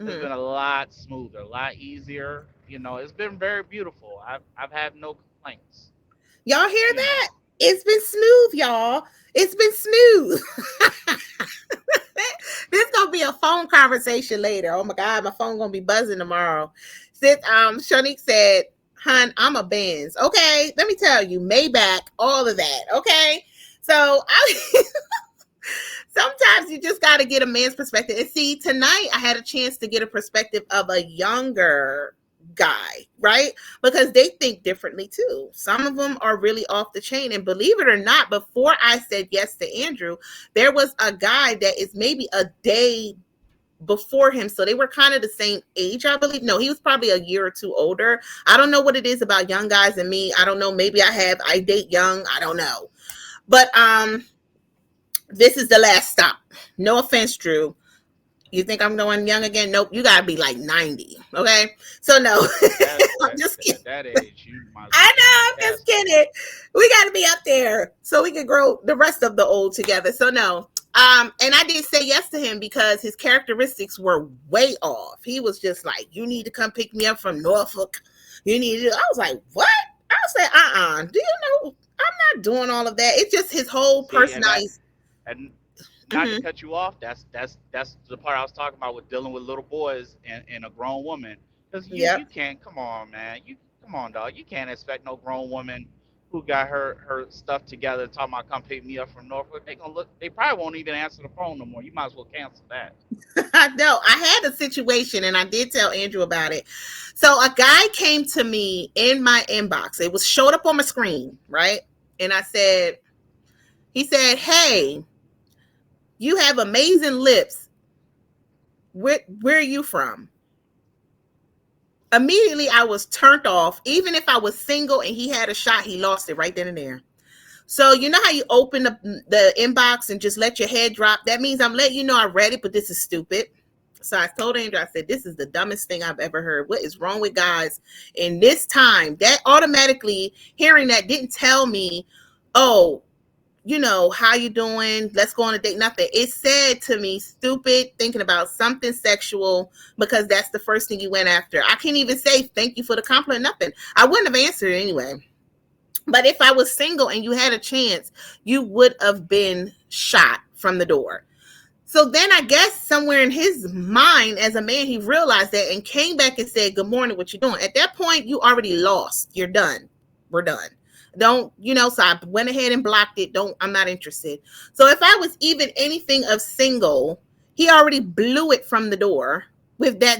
has Hmm. been a lot smoother, a lot easier. It's been very beautiful. I've had no complaints. Y'all hear You that? know. It's been smooth, y'all. It's been smooth. This gonna be a phone conversation later. Oh my god, my phone gonna be buzzing tomorrow. Since Shanique said, "Hun, I'm a Benz." Okay, let me tell you, Maybach, all of that. Okay, so I sometimes you just got to get a man's perspective. And see, tonight I had a chance to get a perspective of a younger guy, right? Because they think differently too. Some of them are really off the chain. And believe it or not, before I said yes to Andrew, there was a guy that is maybe a day before him. So they were kind of the same age, I believe. No, he was probably a year or two older. I don't know what it is about young guys and me. I don't know. Maybe I date young. I don't know. But this is the last stop. No offense, Drew. You think I'm going young again? Nope. You gotta be like 90. Okay. So no, That I'm that just kidding. at that age, you might as well I put them in a know. I'm just casket. kidding. We gotta be up there so we can grow the rest of the old together. So no. And I did say yes to him because his characteristics were way off. He was just like, "You need to come pick me up from Norfolk. You need to." I was like, "What?" I was like, Do you know? I'm not doing all of that. It's just his whole See, and that personality. and not to Hmm. cut you off, that's the part I was talking about with dealing with little boys and a grown woman. Because you Yep. can't, come on, man, you come on, dog, you can't expect no grown woman who got her stuff together talking about come pick me up from Norfolk. They gonna look, they probably won't even answer the phone no more. You might as well cancel that. No, I had a situation and I did tell Andrew about it. So a guy came to me in my inbox. It was showed up on my screen, right? And he said, "Hey, you have amazing lips. Where are you from?" Immediately I was turned off. Even if I was single and he had a shot, he lost it right then and there. So you know how you open the inbox and just let your head drop? That means I'm letting you know I read it, but this is stupid. So I told Andrew, I said, this is the dumbest thing I've ever heard. What is wrong with guys in this time? That automatically hearing that didn't tell me, oh, how you doing? Let's go on a date. Nothing. It said to me, stupid, thinking about something sexual because that's the first thing you went after. I can't even say thank you for the compliment. Nothing. I wouldn't have answered anyway. But if I was single and you had a chance, you would have been shot from the door. So then I guess somewhere in his mind as a man, he realized that and came back and said, "Good morning, what you doing?" At that point, you already lost. You're done. We're done. Don't, so I went ahead and blocked it. I'm not interested. So if I was even anything of single, he already blew it from the door with that,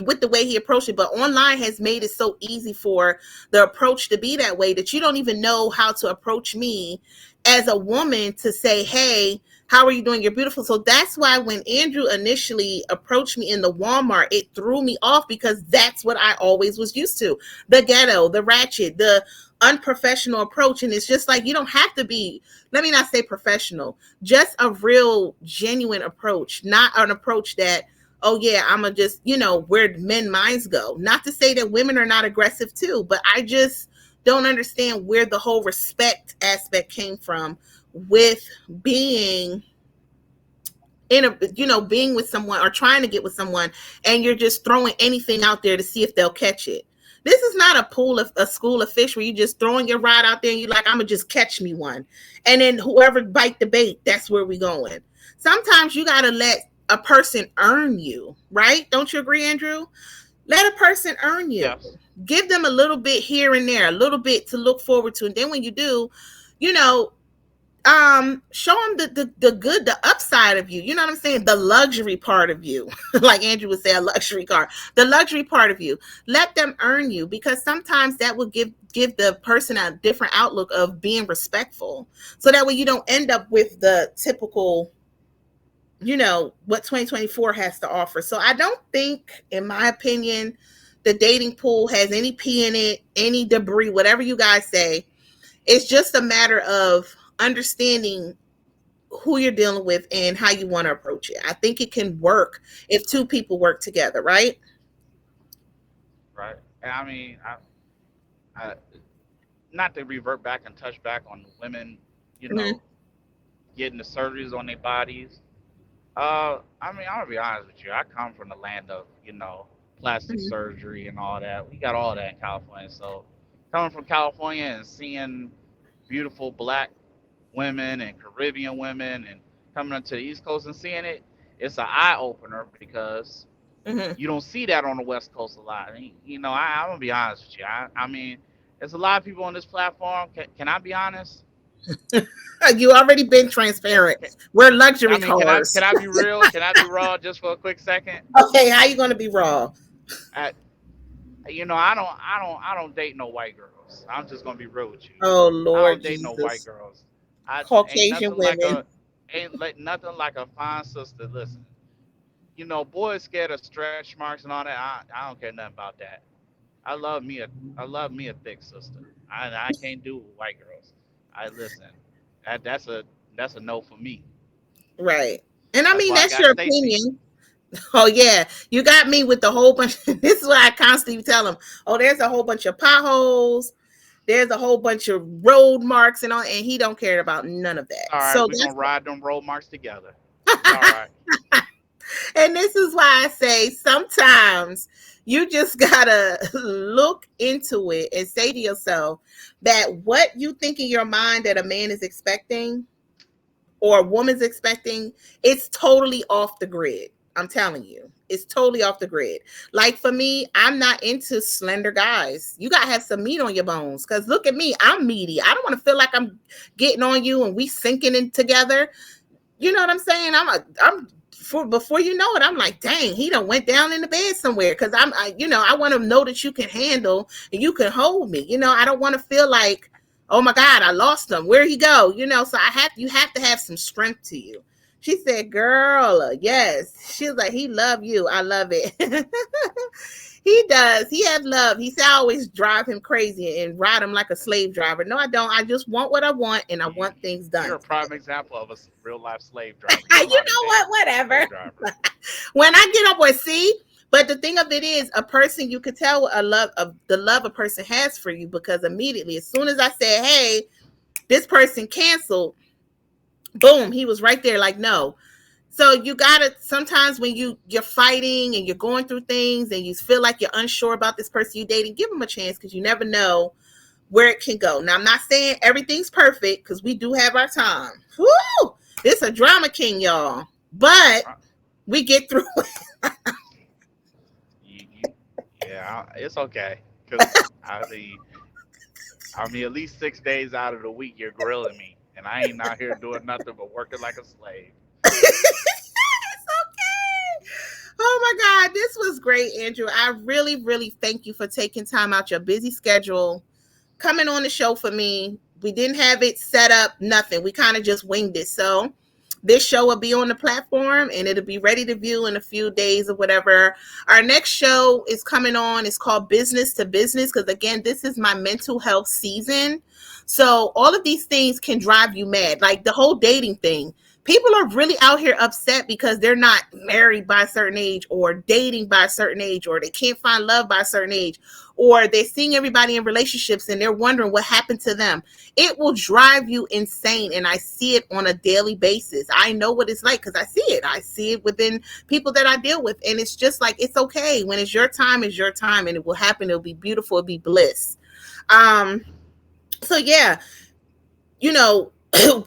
with the way he approached it. But online has made it so easy for the approach to be that way that you don't even know how to approach me as a woman to say, "Hey, how are you doing? You're beautiful." So that's why when Andrew initially approached me in the Walmart, it threw me off because that's what I always was used to. The ghetto, the ratchet, the unprofessional approach. And it's just like, you don't have to be, let me not say professional, just a real genuine approach, not an approach that, oh yeah, I'm a just, where men minds go. Not to say that women are not aggressive too, but I just don't understand where the whole respect aspect came from with being in a, being with someone or trying to get with someone, and you're just throwing anything out there to see if they'll catch it. This is not a pool of a school of fish where you just throwing your rod out there and you're like, I'm gonna just catch me one, and then whoever bite the bait, that's where we going. Sometimes you gotta let a person earn you, right? Don't you agree, Andrew? Let a person earn you. Yes. Give them a little bit here and there, a little bit to look forward to, and then when you do, you know show them the good, the upside of you, you know what I'm saying, the luxury part of you. Like Andrew would say, a luxury car, the luxury part of you. Let them earn you, because sometimes that will give the person a different outlook of being respectful, so that way you don't end up with the typical, what 2024 has to offer. So I don't think, in my opinion, the dating pool has any pee in it, any debris, whatever you guys say. It's just a matter of understanding who you're dealing with and how you want to approach it. I think it can work if two people work together, right? Right. And I mean, I not to revert back and touch back on the women, you Hmm. know, getting the surgeries on their bodies. I mean, I'm gonna be honest with you. I come from the land of, plastic Hmm. surgery and all that. We got all that in California. So coming from California and seeing beautiful black women and Caribbean women and coming onto the East Coast and seeing it, it's an eye opener because Hmm. you don't see that on the West Coast a lot. I'm gonna be honest with you. I mean, there's a lot of people on this platform. Can I be honest? You already been transparent. Can, We're I luxury mean, can I cars. can I be real? Can I be raw just for a quick second? Okay, how you going to be raw? I, I don't date no white girls. I'm just gonna be real with you. Oh I Lord don't date no white Jesus. girls. I ain't Caucasian nothing like women. a ain't nothing like a fine sister. Listen, boys scared of stretch marks and all that. I don't care nothing about that. I love me a I love me a thick sister. I can't do white girls. I listen. That's a no for me. Right. And I That's mean, why I that's got your Stacy. opinion. Oh yeah, you got me with the whole bunch. This is what I constantly tell them. Oh, there's a whole bunch of potholes. There's a whole bunch of road marks and all, and he don't care about none of It's that. all right. So We're gonna ride them road marks together. It's all that's right. and this is why I say sometimes you just gotta look into it and say to yourself that what you think in your mind that a man is expecting or a woman's expecting, it's totally off the grid. I'm telling you, it's totally off the grid. Like for me, I'm not into slender guys. You gotta have some meat on your bones. Cause look at me, I'm meaty. I don't want to feel like I'm getting on you and we sinking in together. You know what I'm saying? I'm for before you know it, I'm like, dang, he done went down in the bed somewhere. Cause I want to know that you can handle and you can hold me. I don't want to feel like, oh my God, I lost him. Where'd he go? So you have to have some strength to you. She said, girl, yes. She was like, he love you. I love it. He does. He has love. He said I always drive him crazy and ride him like a slave driver. No, I don't. I just want what I want and I want things You're done. a prime example of a real life slave driver. You You know how to know date what? a Whatever. slave driver. When I get up or see, but the thing of it is, a person you could tell a love of the love a person has for you because immediately, as soon as I said, "Hey, this person canceled," boom, he was right there. Like, no. So you gotta sometimes when you're fighting and you're going through things and you feel like you're unsure about this person you dating, give them a chance because you never know where it can go. Now I'm not saying everything's perfect because we do have our time. Woo! This a drama king, y'all. But Uh, we get through. you, yeah, it's okay. Cause I mean, at least 6 days out of the week you're grilling me, and I ain't out here doing nothing but working like a slave. It's okay. Oh my God, this was great, Andrew. I really, really thank you for taking time out your busy schedule, coming on the show for me. We didn't have it set up, nothing. We kind of just winged it. So this show will be on the platform and it'll be ready to view in a few days or whatever. Our next show is coming on. It's called Business to Business because, again, this is my mental health season. So all of these things can drive you mad. Like the whole dating thing. People are really out here upset because they're not married by a certain age or dating by a certain age or they can't find love by a certain age or they're seeing everybody in relationships and they're wondering what happened to them. It will drive you insane. And I see it on a daily basis. I know what it's like because I see it. I see it within people that I deal with. And it's just like, it's okay. When it's your time and it will happen. It'll be beautiful. It'll be bliss. Um, so yeah, you know,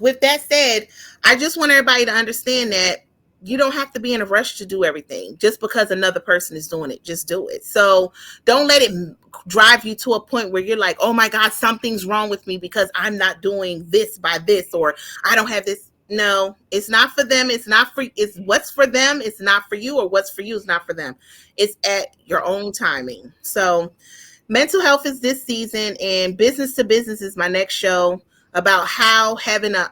with that said, I just want everybody to understand that you don't have to be in a rush to do everything just because another person is doing it. Just do it. So don't let it drive you to a point where you're like, oh my God, something's wrong with me because I'm not doing this by this, or I don't have this. No, it's not for them. It's what's for them. It's not for you, or what's for you is not for them. It's at your own timing. So mental health is this season, and business to business is my next show about how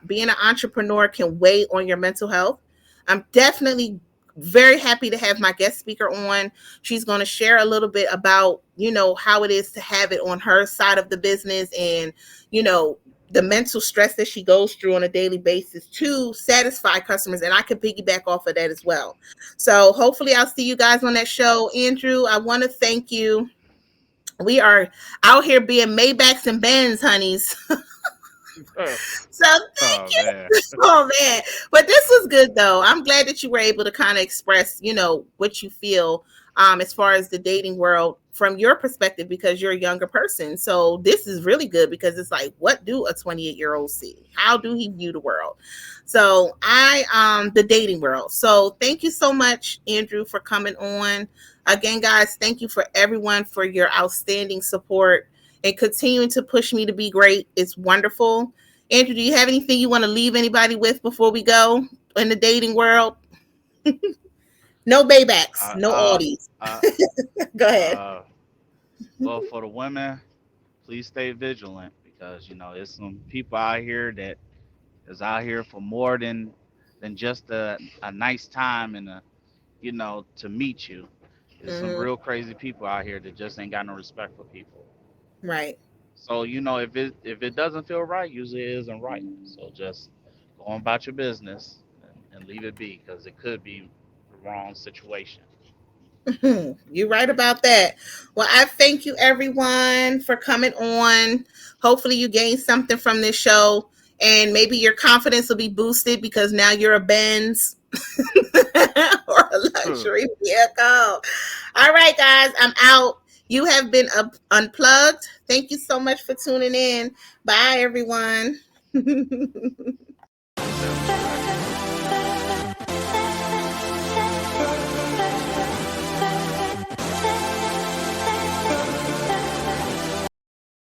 being an entrepreneur can weigh on your mental health. I'm definitely very happy to have my guest speaker on. She's going to share a little bit about, how it is to have it on her side of the business and, you know, the mental stress that she goes through on a daily basis to satisfy customers. And I can piggyback off of that as well. So hopefully I'll see you guys on that show. Andrew, I want to thank you. We are out here being Maybachs and Benz, honeys. So thank Oh you. man. Oh man. But this was good though. I'm glad that you were able to kind of express, what you feel as far as the dating world from your perspective because you're a younger person. So this is really good because it's like, what do a 28-year-old see? How do he view the world? So the dating world. So thank you so much, Andrew, for coming on. Again, guys, thank you for everyone for your outstanding support and continuing to push me to be great. It's wonderful. Andrew, do you have anything you want to leave anybody with before we go in the dating world? No Baybacks, Uh, no uh, Audis. uh, Go ahead. uh. Well, for the women, please stay vigilant because there's some people out here that is out here for more than just a nice time and to meet you. There's some Hmm. real crazy people out here that just ain't got no respect for people. Right. So if it doesn't feel right, usually it isn't right. So just go on about your business and leave it be because it could be wrong situation. You're right about that. Well, I thank you everyone for coming on. Hopefully you gained something from this show, and maybe your confidence will be boosted because now you're a Benz or a luxury vehicle. All right, guys, I'm out. You have been unplugged. Thank you so much for tuning in. Bye, everyone.